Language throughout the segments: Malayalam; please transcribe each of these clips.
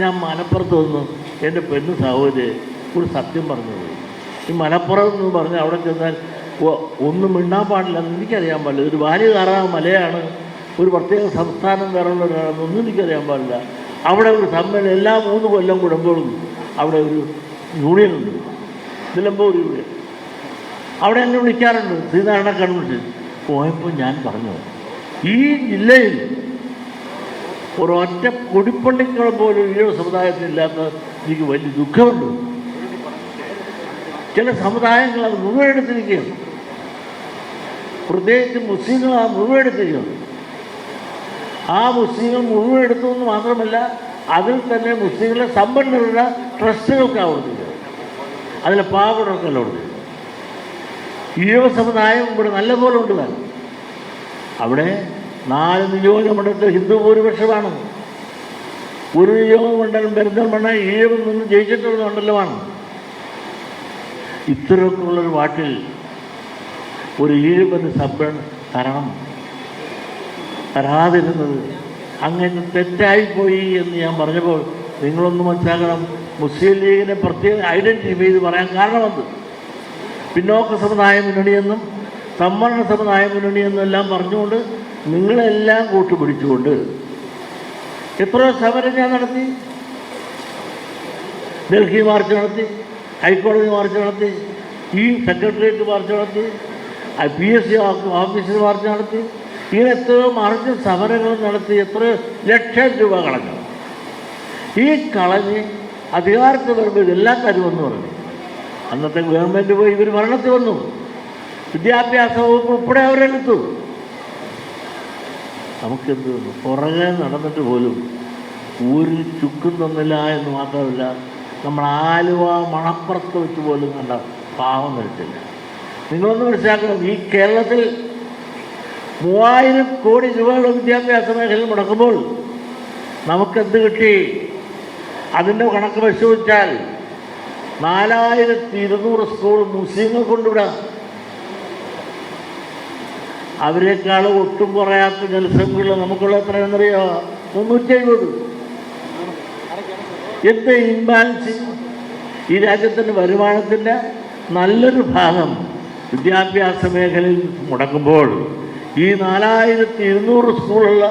ഞാൻ മലപ്പുറത്ത് വന്ന് എൻ്റെ പെണ്ണ് സഹോദരി ഒരു സത്യം പറഞ്ഞത്. ഈ മലപ്പുറം എന്ന് പറഞ്ഞാൽ അവിടെ ചെന്നാൽ ഒന്നും മിണ്ടാൻ പാടില്ല എന്ന് എനിക്കറിയാൻ പാടില്ല. ഒരു ഭാര്യ കയറാൻ മലയാണ്, ഒരു പ്രത്യേക സംസ്ഥാനം വേറുള്ള ഒരാളെന്നൊന്നും എനിക്കറിയാൻ പാടില്ല. അവിടെ ഒരു സമ്മേളനം എല്ലാ 3 കൊല്ലം കൂടുമ്പോഴും അവിടെ ഒരു യൂണിയനുണ്ട്, നിലമ്പൂർ യൂണിയൻ. അവിടെ എന്നെ വിളിക്കാറുണ്ട് ശ്രീനാരായണ കൺവെൻഷൻ. പോയപ്പോൾ ഞാൻ പറഞ്ഞു, ഈ ജില്ലയിൽ ഒരൊറ്റ കുടിപ്പള്ളിക്കുളം പോലും ഈഴവ സമുദായത്തിനില്ലാത്ത എനിക്ക് വലിയ ദുഃഖമുണ്ട്. ചില സമുദായങ്ങൾ അത് മുഴുവനെടുത്തിരിക്കുകയാണ്, പ്രത്യേകിച്ച് മുസ്ലിങ്ങൾ ആ മുഴുവനെടുത്തിരിക്കുകയാണ്. ആ മുസ്ലിങ്ങൾ മുഴുവൻ എടുത്തു എന്ന് മാത്രമല്ല, അതിൽ തന്നെ മുസ്ലിങ്ങളെ സമ്പന്നരുടെ ട്രസ്റ്റുകൾക്കാണ് കൊടുത്തിരിക്കുന്നത്, അതിലെ പാവപ്പെട്ടവർക്കല്ല കൊടുത്തിരിക്കുന്നത്. ഈഴവ സമുദായം ഇവിടെ നല്ലപോലെ ഉണ്ട് താൻ. അവിടെ 4 നിയോജകമണ്ഡലത്തിൽ ഹിന്ദു ഭൂരിപക്ഷമാണ്. ഒരു നിയോജകമണ്ഡലം പെരിന്തൽമണ്ണ ഈഴവിൽ നിന്ന് ജയിച്ചിട്ടുള്ള മണ്ഡലമാണ്. ഇത്രയൊക്കെ ഉള്ളൊരു വാട്ടിൽ ഒരു ഈഴവന് സംവരണം തരാതിരുന്നത് അങ്ങനെ തെറ്റായിപ്പോയി എന്ന് ഞാൻ പറഞ്ഞപ്പോൾ നിങ്ങളൊന്ന് മനസ്സിലാക്കണം. മുസ്ലിം ലീഗിനെ പ്രത്യേകം ഐഡൻറ്റിഫൈ ചെയ്ത് പറയാൻ കാരണമെന്ത്? പിന്നോക്ക സമുദായ മുന്നണിയെന്നും സംവരണ സമുദായ മുന്നണിയെന്നും എല്ലാം പറഞ്ഞുകൊണ്ട് നിങ്ങളെല്ലാം കൂട്ടുപിടിച്ചുകൊണ്ട് എത്രയോ സമരം ഞാൻ നടത്തി. ഡൽഹി മാർച്ച് നടത്തി, ഹൈക്കോടതി മാർച്ച് നടത്തി, ഈ സെക്രട്ടേറിയറ്റ് മാർച്ച് നടത്തി, PSC ഓഫീസിൽ മാർച്ച് നടത്തി. ഇങ്ങനെ എത്രയോ മാർച്ച് സമരങ്ങൾ നടത്തി എത്രയോ ലക്ഷം രൂപ കളഞ്ഞു. ഈ കളഞ്ഞ് അധികാരത്തിൽ വരുമ്പോൾ ഇതെല്ലാം തരുമെന്ന് പറഞ്ഞു. അന്നത്തെ ഗവൺമെൻറ് പോയി ഇവർ ഭരണത്തിൽ വന്നു, വിദ്യാഭ്യാസ വകുപ്പ് ഉൾപ്പെടെ അവരെടുത്തു. നമുക്കെന്ത് വന്നു? പുറകെ നടന്നിട്ട് പോലും ഒരു ചുക്കും തന്നില്ല എന്ന് മാത്രമല്ല, നമ്മൾ ആലുവ മണപ്പുറത്ത് വെച്ച് പോലും കണ്ട പാവം നിരത്തില്ല. നിങ്ങളൊന്ന് മനസ്സിലാക്കണം, ഈ കേരളത്തിൽ 3000 കോടി രൂപയുടെ വിദ്യാഭ്യാസ മേഖലയിൽ മുടക്കുമ്പോൾ നമുക്കെന്ത് കിട്ടി? അതിൻ്റെ കണക്ക് പരിശോധിച്ചാൽ 4200 സ്കൂൾ മുസ്ലിങ്ങൾ കൊണ്ടുവിടാം. അവരെക്കാൾ ഒട്ടും കുറയാത്ത ജനസംഖ്യയുള്ള നമുക്കുള്ള എത്രയെന്നറിയോ? 370. എന്ത് ഇംബാലൻസ്! ഈ രാജ്യത്തിൻ്റെ വരുമാനത്തിൻ്റെ നല്ലൊരു ഭാഗം വിദ്യാഭ്യാസ മേഖലയിൽ മുടക്കുമ്പോൾ ഈ 4200 സ്കൂളുള്ള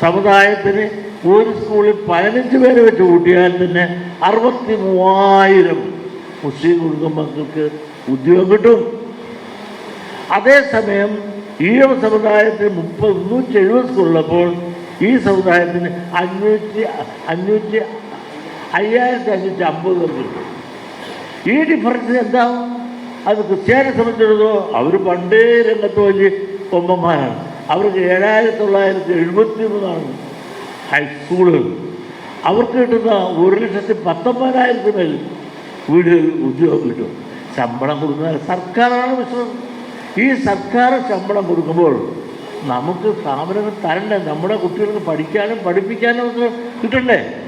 സമുദായത്തിന് ഒരു സ്കൂളിൽ 15 പേരെ വെച്ച് കൂട്ടിയാൽ തന്നെ 63,000 മുസ്ലിം കുടുംബങ്ങൾക്ക് ഉദ്യോഗം കിട്ടും. അതേസമയം ഈഴവ സമുദായത്തിന് 370 സ്കൂളുള്ളപ്പോൾ ഈ സമുദായത്തിന് 5,550 പേർക്ക് കിട്ടും. ഈ ഡിഫറൻസ് എന്താവും? അത് ക്രിസ്ത്യാനിയെ സംബന്ധിച്ചിടത്തോളം അവർ പണ്ടേ രംഗത്ത് വലിയ കൊമ്പന്മാരാണ്. അവർക്ക് 7,973 ഹൈസ്കൂളുകൾ. അവർക്ക് കിട്ടുന്ന 1,19,000 മേൽ വീടുകളിൽ ഉദ്യോഗം കിട്ടും. ശമ്പളം കൊടുക്കുന്ന സർക്കാരാണ് വിശ്വസം. ഈ സർക്കാർ ശമ്പളം കൊടുക്കുമ്പോൾ നമുക്ക് സ്ഥാപനങ്ങൾ തരണ്ടേ? നമ്മുടെ കുട്ടികൾക്ക് പഠിക്കാനും പഠിപ്പിക്കാനും കിട്ടണ്ടേ?